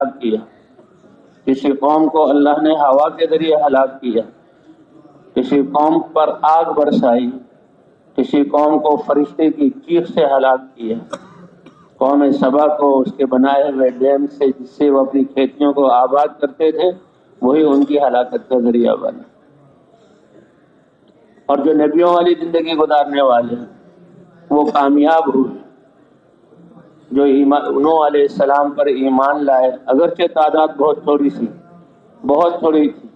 ہلاک کیا، کسی قوم کو اللہ نے ہوا کے ذریعے ہلاک کیا، کسی قوم پر آگ برسائی، کسی قوم کو فرشتے کی چیخ سے ہلاک کیا، قوم سبا کو اس کے بنائے ہوئے ڈیم سے جس سے وہ اپنی کھیتیوں کو آباد کرتے تھے وہی ان کی ہلاکت کا ذریعہ بنا۔ اور جو نبیوں والی زندگی گزارنے والے ہیں وہ کامیاب ہوئے، جو نوح علیہ السلام پر ایمان لائے، اگرچہ تعداد بہت تھوڑی سی، بہت تھوڑی تھی،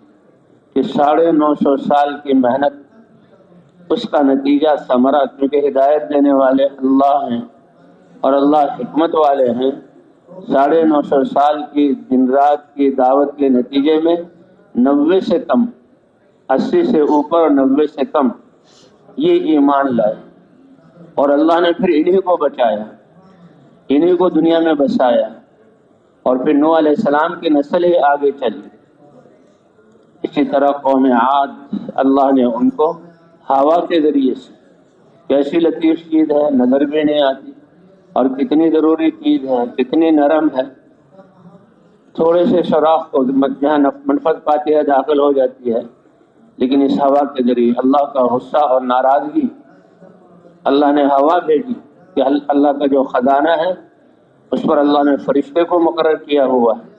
کہ 950 سال کی محنت اس کا نتیجہ ثمرہ، کیونکہ ہدایت دینے والے اللہ ہیں اور اللہ حکمت والے ہیں، 950 سال کی دن رات کی دعوت کے نتیجے میں 90 سے کم، 80 سے اوپر اور 90 سے کم یہ ایمان لائے، اور اللہ نے پھر انہی کو بچایا، انہی کو دنیا میں بسایا، اور پھر نوح علیہ السلام کی نسل ہی آگے چلی۔ اسی طرح قوم عاد، اللہ نے ان کو ہوا کے ذریعے سے، کیسی لطیف چیز ہے، نظر بھی نہیں آتی، اور کتنی ضروری چیز ہے، کتنی نرم ہے، تھوڑے سے سوراخ کو جہاں منفذ پاتی ہے داخل ہو جاتی ہے، لیکن اس ہوا کے ذریعے اللہ کا غصہ اور ناراضگی، اللہ نے ہوا بھیجی کہ اللہ کا جو خزانہ ہے اس پر اللہ نے فرشتے کو مقرر کیا ہوا ہے،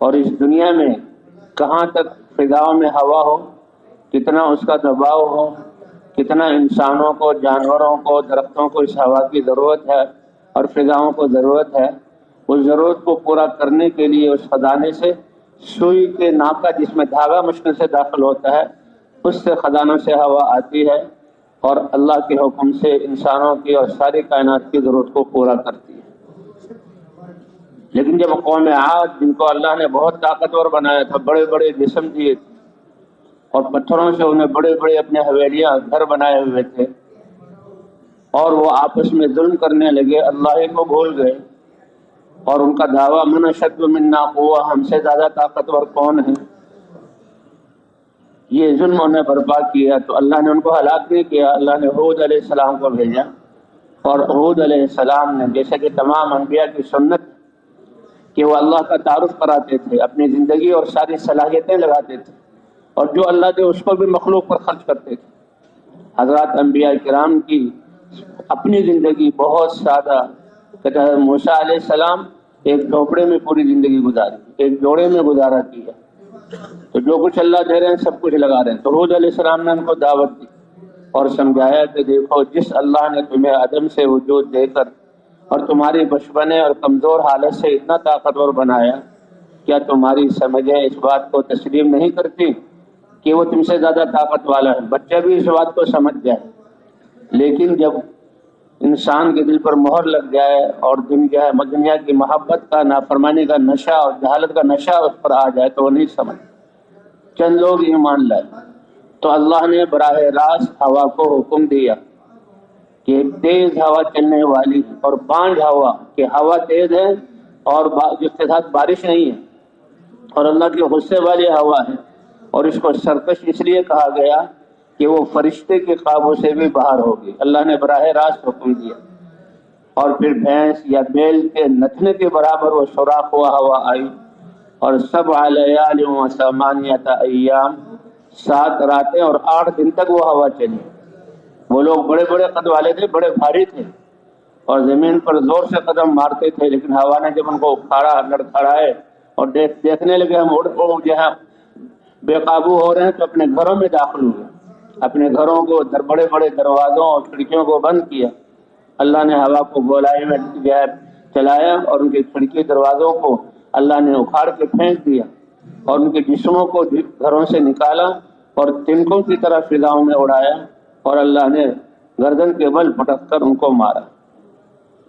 اور اس دنیا میں کہاں تک فضاؤں میں ہوا ہو، کتنا اس کا دباؤ ہو، کتنا انسانوں کو، جانوروں کو، درختوں کو اس ہوا کی ضرورت ہے اور فضاؤں کو ضرورت ہے، اس ضرورت کو پورا کرنے کے لیے اس خزانے سے سوئی کے ناکا جس میں دھاگا مشکل سے داخل ہوتا ہے اس سے خزانوں سے ہوا آتی ہے اور اللہ کے حکم سے انسانوں کی اور ساری کائنات کی ضرورت کو پورا کرتی ہے۔ لیکن جب قوم عاد، جن کو اللہ نے بہت طاقتور بنایا تھا، بڑے بڑے جسم دیے تھے اور پتھروں سے انہیں بڑے بڑے اپنے حویلیاں گھر بنائے ہوئے تھے، اور وہ آپس میں ظلم کرنے لگے، اللہ ہی کو بھول گئے، اور ان کا دعویٰ من اشد منا قوہ، ہم سے زیادہ طاقتور کون ہے، یہ ظلم انہیں برپا کیا، تو اللہ نے ان کو ہلاک نہیں کیا، اللہ نے ہود علیہ السلام کو بھیجا، اور ہود علیہ السلام نے، جیسے کہ تمام انبیاء کی سنت کہ وہ اللہ کا تعارف کراتے تھے، اپنی زندگی اور ساری صلاحیتیں لگاتے تھے، اور جو اللہ دے اس کو بھی مخلوق پر خرچ کرتے تھے۔ حضرات انبیاء کرام کی اپنی زندگی بہت سادہ، حضرت موسیٰ علیہ السلام ایک جھوپڑے میں پوری زندگی گزاری، ایک جوڑے میں گزارا کیا، تو جو کچھ اللہ دے رہے ہیں سب کچھ لگا رہے ہیں۔ تو ہود علیہ السلام نے ان کو دعوت دی اور سمجھایا کہ دیکھو، جس اللہ نے تمہیں عدم سے وجود دے کر اور تمہاری بچپنے اور کمزور حالت سے اتنا طاقتور بنایا، کیا تمہاری سمجھیں اس بات کو تسلیم نہیں کرتی کہ وہ تم سے زیادہ طاقت والا ہے؟ بچہ بھی اس بات کو سمجھ جائے، لیکن جب انسان کے دل پر مہر لگ جائے اور دنیا کی محبت کا، نافرمانی کا نشہ اور جہالت کا نشہ اس پر آ جائے تو وہ نہیں سمجھ۔ چند لوگ ایمان لائے تو اللہ نے براہ راست ہوا کو حکم دیا کہ تیز ہوا چلنے والی اور بانجھ ہوا، کہ ہوا تیز ہے اور جس کے ساتھ بارش نہیں ہے، اور اللہ کے غصے والی ہوا ہے، اور اس کو سرکش اس لیے کہا گیا کہ وہ فرشتے کے قابو سے بھی باہر ہوگی، اللہ نے براہ راست حکم دیا۔ اور پھر بھینس یا بیل کے نتنے کے برابر وہ سوراخ ہوا ہوا آئی، اور 7 لیال و 8 ایام، 7 راتیں اور 8 دن تک وہ ہوا چلی۔ وہ لوگ بڑے بڑے قد والے تھے، بڑے بھاری تھے، اور زمین پر زور سے قدم مارتے تھے، لیکن ہوا نے جب ان کو اکھاڑا، لڑکھڑائے اور دیکھنے لگے ہم اڑ جہاں بے قابو ہو رہے ہیں، تو اپنے گھروں میں داخل ہوئے، اپنے گھروں کو بڑے بڑے دروازوں اور کھڑکیوں کو بند کیا۔ اللہ نے ہوا کو گولائی میں چلایا اور ان کے کھڑکی دروازوں کو اللہ نے اکھاڑ کے پھینک دیا، اور ان کے جسموں کو گھروں سے نکالا اور تنکوں کی طرح فضاؤں میں اڑایا، اور اللہ نے گردن کے بل پٹک کر ان کو مارا۔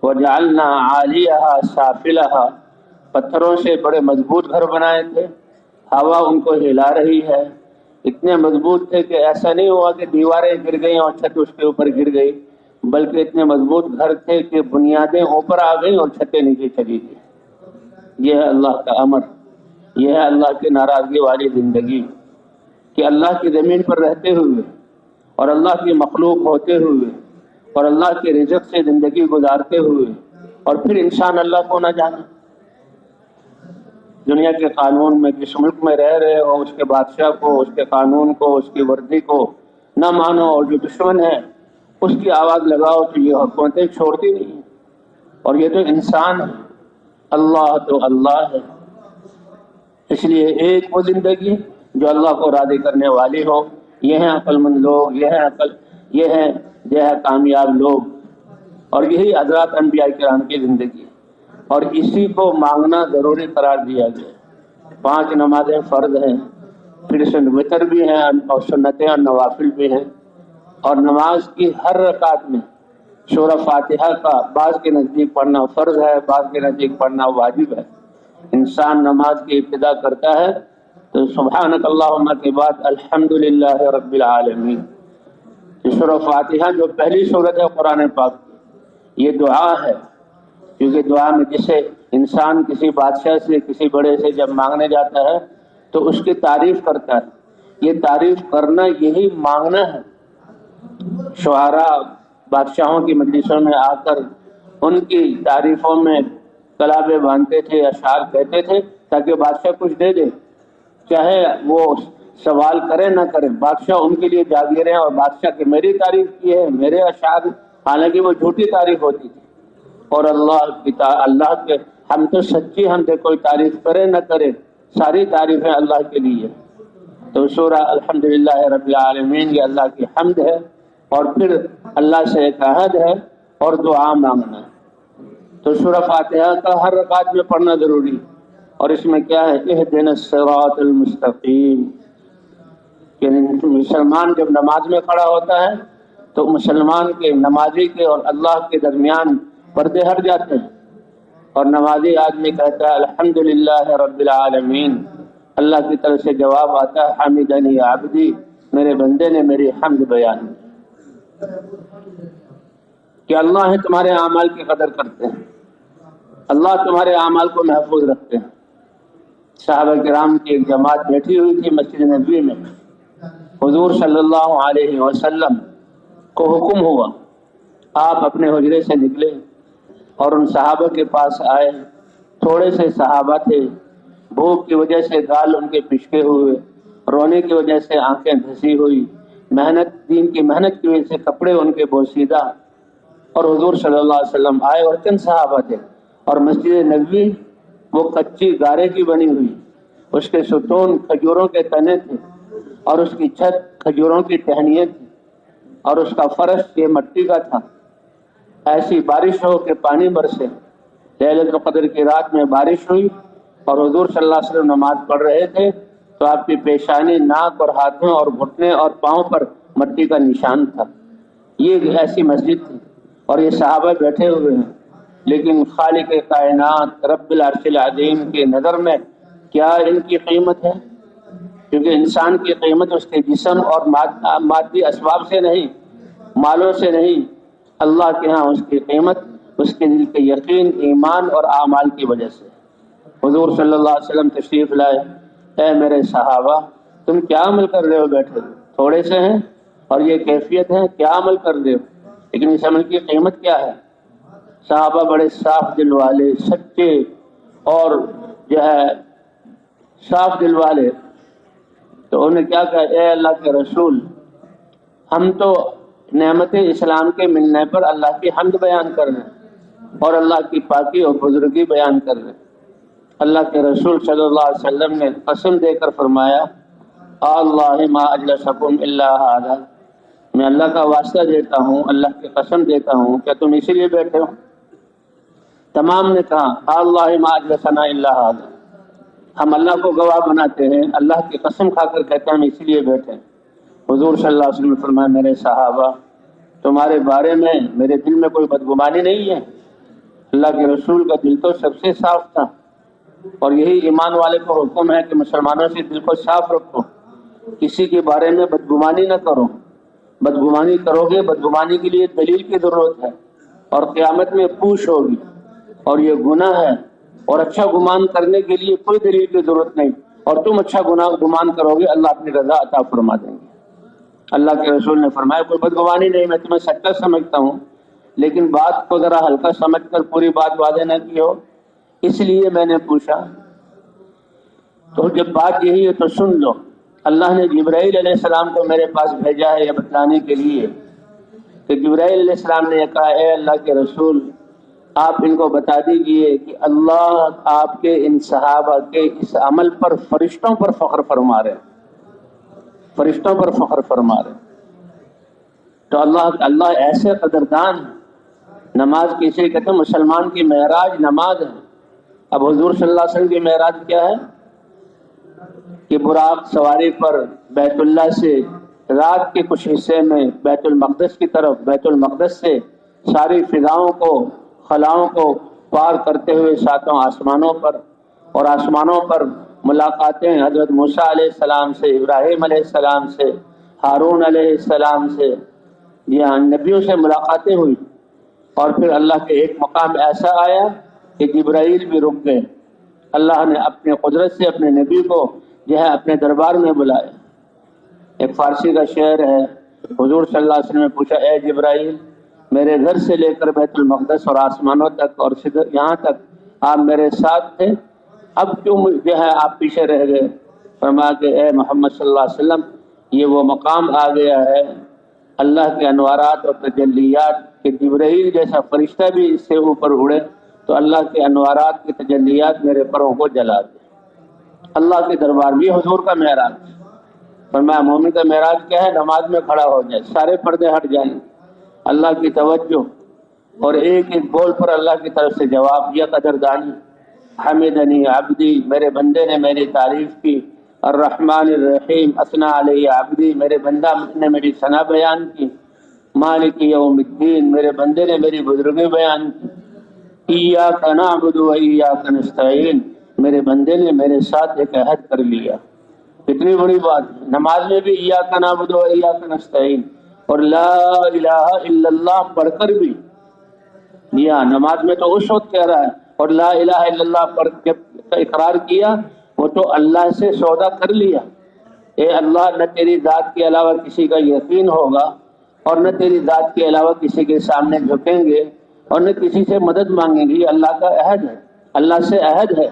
وَجَعَلْنَا عَالِيَهَا سَافِلَهَا، پتھروں سے بڑے مضبوط گھر بنائے تھے، ہوا ان کو ہلا رہی ہے، اتنے مضبوط تھے کہ ایسا نہیں ہوا کہ دیواریں گر گئیں اور چھت اس کے اوپر گر گئی، بلکہ اتنے مضبوط گھر تھے کہ بنیادیں اوپر آ گئیں اور چھتیں نیچے چلی گئی۔ یہ ہے اللہ کا امر، یہ ہے اللہ کی ناراضگی والی زندگی، کہ اللہ کی زمین پر رہتے ہوئے اور اللہ کی مخلوق ہوتے ہوئے اور اللہ کے رزق سے زندگی گزارتے ہوئے، اور پھر انسان اللہ کو نہ جانے۔ دنیا کے قانون میں جس ملک میں رہ رہے ہو اس کے بادشاہ کو، اس کے قانون کو، اس کی وردی کو نہ مانو، اور جو دشمن ہے اس کی آواز لگاؤ، تو یہ حکومتیں چھوڑتی نہیں ہیں۔ اور یہ تو انسان ہے، اللہ تو اللہ ہے۔ اس لیے ایک وہ زندگی جو اللہ کو راضی کرنے والی ہو، یہ ہیں عقل مند لوگ، یہ ہے کامیاب لوگ، اور یہی حضرات انبیاء کرام کی زندگی ہے، اور اسی کو مانگنا ضروری قرار دیا گیا۔ 5 نمازیں فرض ہیں، پھر وتر بھی ہیں، اور سنتیں اور نوافل بھی ہیں، اور نماز کی ہر رکعت میں سورہ فاتحہ کا بعض کے نزدیک پڑھنا فرض ہے، بعض کے نزدیک پڑھنا واجب ہے۔ انسان نماز کی ابتدا کرتا ہے تو سبحانک اللہم کے بعد الحمدللہ رب العالمین، سورہ فاتحہ جو پہلی سورت ہے قرآن پاک کی، یہ دعا ہے، کیونکہ دعا میں جسے انسان کسی بادشاہ سے، کسی بڑے سے جب مانگنے جاتا ہے تو اس کی تعریف کرتا ہے۔ یہ تعریف کرنا یہی مانگنا ہے۔ شعراء بادشاہوں کی مجلسوں میں آ کر ان کی تعریفوں میں کلابیں باندھتے تھے، اشعار کہتے تھے، تاکہ بادشاہ کچھ دے دے، چاہے وہ سوال کرے نہ کرے، بادشاہ ان کے لیے جاگیر ہیں، اور بادشاہ کی میری تعریف کی ہے، میرے اشعار، حالانکہ وہ جھوٹی تعریف ہوتی تھی۔ اور اللہ کے ہم تو سچی ہم سے کوئی تعریف کرے نہ کرے، ساری تعریفیں اللہ کے لیے۔ تو سورہ الحمدللہ رب العالمین یہ اللہ کی حمد ہے، اور پھر اللہ سے ایک عہد ہے اور دعا مانگنا ہے۔ تو سورہ فاتحہ کا ہر رکعت میں پڑھنا ضروری، اور اس میں کیا ہے، اہدنا الصراط المستقیم، کہ مسلمان جب نماز میں کھڑا ہوتا ہے تو مسلمان کے، نمازی کے اور اللہ کے درمیان پردے ہٹ جاتے ہیں، اور نمازی آدمی کہتا ہے الحمدللہ رب العالمین، اللہ کی طرف سے جواب آتا ہے حمدنی عبدی، میرے بندے نے میری حمد بیان کی۔ کہ اللہ ہے تمہارے اعمال کی قدر کرتے ہیں، اللہ تمہارے اعمال کو محفوظ رکھتے ہیں۔ صحابہ کرام کی ایک جماعت بیٹھی ہوئی تھی مسجد نبوی میں، حضور صلی اللہ علیہ وسلم کو حکم ہوا، آپ اپنے حجرے سے نکلے اور ان صحابہ کے پاس آئے۔ تھوڑے سے صحابہ تھے، بھوک کی وجہ سے گال ان کے پچکے ہوئے، رونے کی وجہ سے آنکھیں دھسی ہوئی، دین کی محنت کی وجہ سے کپڑے ان کے بوسیدہ، اور حضور صلی اللہ علیہ وسلم آئے، اور 3 صحابہ تھے، اور مسجد نبوی وہ کچی گارے کی بنی ہوئی، اس کے ستون کھجوروں کے تنے تھے، اور اس کی چھت کھجوروں کی ٹہنیاں تھی، اور اس کا فرش یہ مٹی کا تھا۔ ایسی بارش ہو کہ پانی برسے، ليلۃ القدر کی رات میں بارش ہوئی، اور حضور صلی اللہ علیہ وسلم نماز پڑھ رہے تھے تو آپ کی پیشانی، ناک اور ہاتھوں اور گھٹنے اور پاؤں پر مٹی کا نشان تھا۔ یہ ایسی مسجد تھی، اور یہ صحابہ بیٹھے ہوئے ہیں، لیکن خالق کائنات رب العرش العظیم کی نظر میں کیا ان کی قیمت ہے؟ کیونکہ انسان کی قیمت اس کے جسم اور مادی اسباب سے نہیں، مالوں سے نہیں، اللہ کے ہاں اس کی قیمت اس کے دل کے یقین، ایمان اور اعمال کی وجہ سے۔ حضور صلی اللہ علیہ وسلم تشریف لائے، اے میرے صحابہ تم کیا عمل کر رہے ہو؟ بیٹھے تھوڑے سے ہیں اور یہ کیفیت ہے، کیا عمل کر رہے ہو؟ لیکن اس عمل کی قیمت کیا ہے؟ صحابہ بڑے صاف دل والے، سچے، اور جو ہے صاف دل والے، تو انہوں نے کیا کہا، اے اللہ کے رسول، ہم تو نعمت اسلام کے ملنے پر اللہ کی حمد بیان کر رہے ہیں، اور اللہ کی پاکی اور بزرگی بیان کر رہے ہیں۔ اللہ کے رسول صلی اللہ علیہ وسلم نے قسم دے کر فرمایا، اللہ ما اجلسکم الا ھذا، میں اللہ کا واسطہ دیتا ہوں، اللہ کی قسم دیتا ہوں، کیا تم اسی لیے بیٹھے ہو؟ تمام نے کہا اللہ ما اجلسنا الا ھذا، ہم اللہ کو گواہ بناتے ہیں، اللہ کی قسم کھا کر کہتے ہیں ہم اسی لیے بیٹھے ہیں۔ حضور صلی اللہ علیہ وسلم نے فرمایا، میرے صحابہ تمہارے بارے میں میرے دل میں کوئی بدگمانی نہیں ہے۔ اللہ کے رسول کا دل تو سب سے صاف تھا، اور یہی ایمان والے کو حکم ہے کہ مسلمانوں سے دل کو صاف رکھو، کسی کے بارے میں بدگمانی نہ کرو۔ بدگمانی کرو گے، بدگمانی کے لیے دلیل کی ضرورت ہے، اور قیامت میں پوچھ ہوگی، اور یہ گناہ ہے، اور اچھا گمان کرنے کے لیے کوئی دلیل کی ضرورت نہیں، اور تم اچھا گمان کرو گے اللہ اپنی رضا عطا فرما دیں گے۔ اللہ کے رسول نے فرمایا کوئی بدگمانی نہیں، میں تمہیں سچا سمجھتا ہوں، لیکن بات کو ذرا ہلکا سمجھ کر پوری بات واضح نہ کی ہو، اس لیے میں نے پوچھا۔ تو جب بات یہی ہے تو سن لو، اللہ نے جبرائیل علیہ السلام کو میرے پاس بھیجا ہے یہ بتلانے کے لیے کہ جبرائیل علیہ السلام نے یہ کہا، اے اللہ کے رسول آپ ان کو بتا دیجئے کہ اللہ آپ کے ان صحابہ کے اس عمل پر فرشتوں پر فخر فرما رہے ہیں، فرشتوں پر فخر فرما رہے ہیں۔ تو اللہ ایسے قدردان ہے۔ نماز کسی کہتے ہیں مسلمان کی معراج نماز ہے۔ اب حضور صلی اللہ علیہ وسلم کی معراج کیا ہے کہ براق سواری پر بیت اللہ سے رات کے کچھ حصے میں بیت المقدس کی طرف، بیت المقدس سے ساری فضاؤں کو، خلاؤں کو پار کرتے ہوئے ساتوں آسمانوں پر، اور آسمانوں پر ملاقاتیں حضرت موسیٰ علیہ السلام سے، ابراہیم علیہ السلام سے، ہارون علیہ السلام سے، یہاں نبیوں سے ملاقاتیں ہوئی۔ اور پھر اللہ کے ایک مقام ایسا آیا کہ جبرائیل بھی رک گئے، اللہ نے اپنے قدرت سے اپنے نبی کو جو ہے اپنے دربار میں بلایا۔ ایک فارسی کا شعر ہے، حضور صلی اللہ علیہ وسلم نے پوچھا، اے جبرائیل میرے گھر سے لے کر بیت المقدس اور آسمانوں تک اور یہاں تک آپ میرے ساتھ تھے، اب کیوں جو ہے آپ پیچھے رہ گئے؟ فرمایا کہ اے محمد صلی اللہ علیہ وسلم یہ وہ مقام آ گیا ہے اللہ کے انوارات اور تجلیات کہ جبرائیل جیسا فرشتہ بھی اس سے اوپر اڑے تو اللہ کے انوارات کی تجلیات میرے پروں کو جلا دے۔ اللہ کے دربار بھی حضور کا معراج۔ فرمایا مومن کا معراج کیا ہے؟ نماز میں کھڑا ہو جائے، سارے پردے ہٹ جائیں، اللہ کی توجہ اور ایک ایک بول پر اللہ کی طرف سے جواب، یہ قدردانی، حمدنی عبدی میرے بندے نے میری تعریف کی، الرحمن الرحیم اثنا علیہ عبدی میرے بندہ نے میری ثنا بیان کی، مالک یوم الدین میرے بندے نے میری بزرگی بیان کی، ایاک نعبد و ایاک نستعین میرے بندے نے میرے ساتھ ایک عہد کر لیا۔ کتنی بڑی بات ہے، نماز میں بھی ایاک نعبد و ایاک نستعین اور لا الہ الا اللہ پڑھ کر بھی لیا۔ نماز میں تو اس وقت کہہ رہا ہے، اور لا الہ الا اللہ پڑھ کے اقرار کیا، وہ تو اللہ سے سودا کر لیا۔ اے اللہ نہ تیری ذات کے علاوہ کسی کا یقین ہوگا اور نہ تیری ذات کے علاوہ کسی کے سامنے جھکیں گے اور نہ کسی سے مدد مانگیں گے، یہ اللہ کا عہد ہے، اللہ سے عہد ہے۔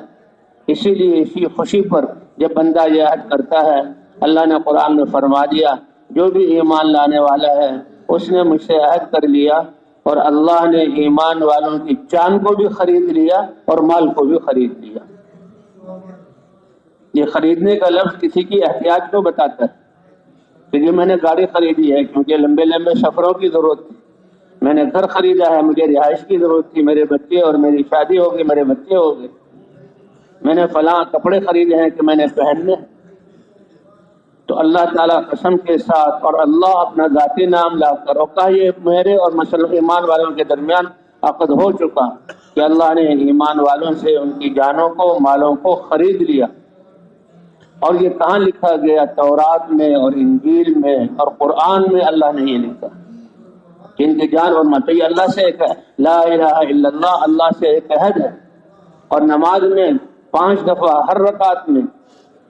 اسی لیے اسی خوشی پر جب بندہ یہ عہد کرتا ہے، اللہ نے قرآن میں فرما دیا جو بھی ایمان لانے والا ہے اس نے مجھ سے عہد کر لیا، اور اللہ نے ایمان والوں کی جان کو بھی خرید لیا اور مال کو بھی خرید لیا۔ یہ خریدنے کا لفظ کسی کی احتیاج کو بتاتا ہے کہ جو میں نے گاڑی خریدی ہے کیونکہ لمبے لمبے سفروں کی ضرورت تھی، میں نے گھر خریدا ہے مجھے رہائش کی ضرورت تھی، میرے بچے اور میری شادی ہو گئی، میرے بچے ہو گئے، میں نے فلاں کپڑے خریدے ہیں کہ میں نے پہننے۔ تو اللہ تعالیٰ قسم کے ساتھ اور اللہ اپنا ذاتی نام لا کر اور کہا یہ میرے اور مسلمان ایمان والوں کے درمیان عقد ہو چکا کہ اللہ نے ایمان والوں سے ان کی جانوں کو، مالوں کو خرید لیا۔ اور یہ کہاں لکھا گیا؟ تورات میں اور انجیل میں اور قرآن میں اللہ نے یہ لکھا کہ ان کی جان اور مال۔ تو یہ اللہ سے ایک لا الہ الا اللہ، اللہ سے ایک عہد ہے۔ اور نماز میں 5 دفعہ ہر رکعت میں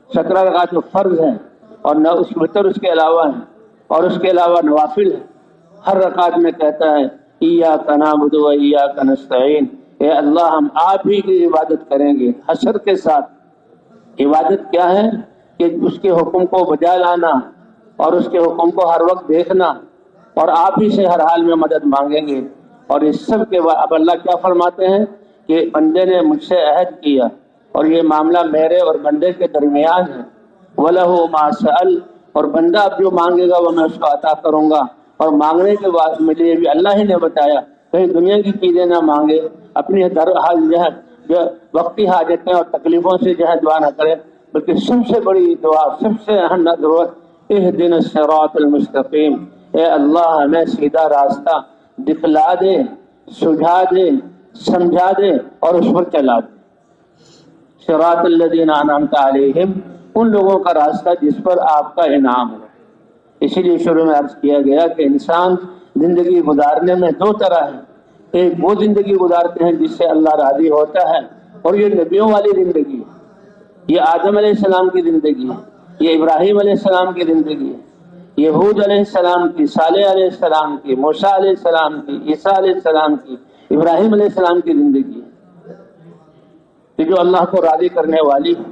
17 رکعت فرض ہیں اور نہ اس وتر اس کے علاوہ ہے اور اس کے علاوہ نوافل ہے۔ ہر رکعت میں کہتا ہے ایاک نعبد و ایاک نستعین، اے اللہ ہم آپ ہی کی عبادت کریں گے۔ حسر کے ساتھ عبادت کیا ہے کہ اس کے حکم کو بجا لانا اور اس کے حکم کو ہر وقت دیکھنا اور آپ ہی سے ہر حال میں مدد مانگیں گے۔ اور اس سب کے بعد اب اللہ کیا فرماتے ہیں کہ بندے نے مجھ سے عہد کیا اور یہ معاملہ میرے اور بندے کے درمیان ہے، وَلَهُ مَا سَأَلَ اور بندہ اب جو مانگے گا وہ میں اس کو عطا کروں گا۔ اور مانگنے کے بعد مجھے بھی اللہ ہی نے بتایا کہیں دنیا کی چیزیں نہ مانگے، اپنی جو وقتی حاجتیں اور تکلیفوں سے جو ہے دعا نہ کرے، بلکہ سب سے بڑی دعا، سب سے اہم ضرورت اہدنا الصراط المستقیم، اے اللہ ہمیں سیدھا راستہ دکھلا دے، سجھا دے، سمجھا دے اور اس پر چلا دے۔ صراط الذین انعمت علیہم، ان لوگوں کا راستہ جس پر آپ کا انعام ہو۔ اسی لیے شروع میں عرض کیا گیا کہ انسان زندگی گزارنے میں 2 طرح ہے، ایک وہ زندگی گزارتے ہیں جس سے اللہ راضی ہوتا ہے اور یہ نبیوں والی زندگی ہے، یہ آدم علیہ السلام کی زندگی ہے، یہ ابراہیم علیہ السلام کی زندگی ہے، یہ ہود علیہ السلام کی، صالح علیہ السلام کی، موسیٰ علیہ السلام کی، عیسیٰ علیہ السلام کی، ابراہیم علیہ السلام کی زندگی ہے کہ جو اللہ کو راضی کرنے والی ہے۔